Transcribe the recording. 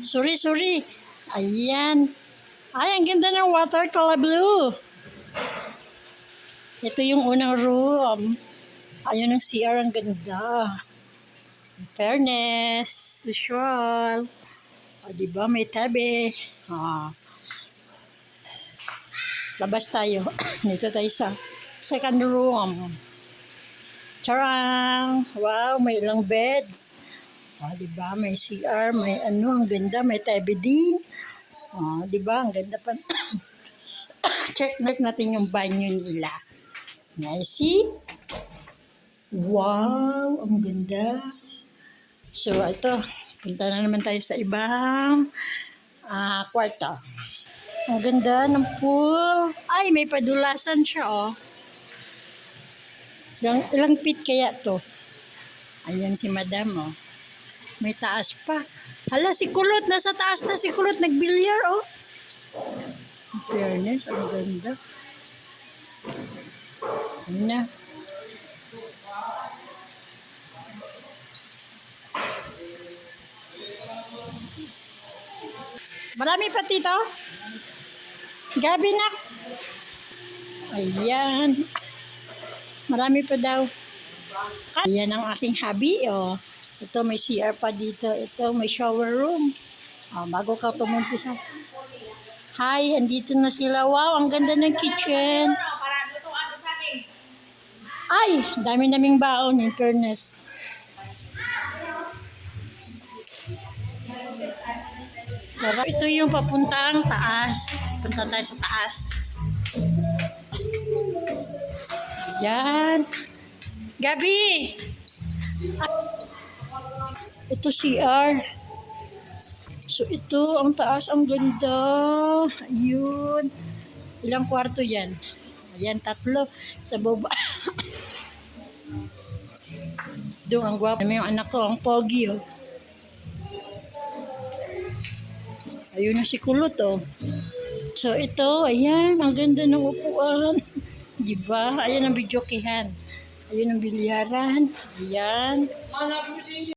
Sorry, sorry. Ayan. Ay, ang ganda ng watercolor blue. Ito yung unang room. Ayun ang CR, ang ganda. In fairness, usual. Diba, may tabi. Labas tayo. Dito tayo sa second room. Charang! Wow, may ilang bed. Diba, may CR, may ano, ang ganda, may tabi din. Diba, ang ganda pa. Check natin yung banyo nila. See? Wow, ang ganda. So, ito. Punta na naman tayo sa ibang kwarto. Ang ganda ng pool. Ay, may padulasan siya, oh. Ilang feet kaya to? Ayan si madam, oh. May taas pa. Hala, si Kulot. Nasa taas na si Kulot. Nagbilyar, oh. In fairness, ang ganda. Ayan na. Marami pa, tito? Gabi na. Ayan. Marami pa daw. Ayan ang aking hubby, oh. Ito may CR pa dito. Ito may shower room. Bago ka tumumpisa. Hi, andito na sila. Wow, ang ganda ng kitchen. Ay, dami-daming baon, in fairness. Ito yung papuntang taas. Punta tayo sa taas. Yan. Gabi! Ito CR. So ito, ang taas, ang ganda. Ayun. Ilang kwarto yan? Ayan, 3. Sa baba. Doon, ang gwapo. Yung anak ko, ang pogi, oh. Ayun na si Kulot, oh. So ito, ayan, ang ganda ng upuan. Diba? Ayan ang videokehan. Ayun ang bilyaran. Ayan.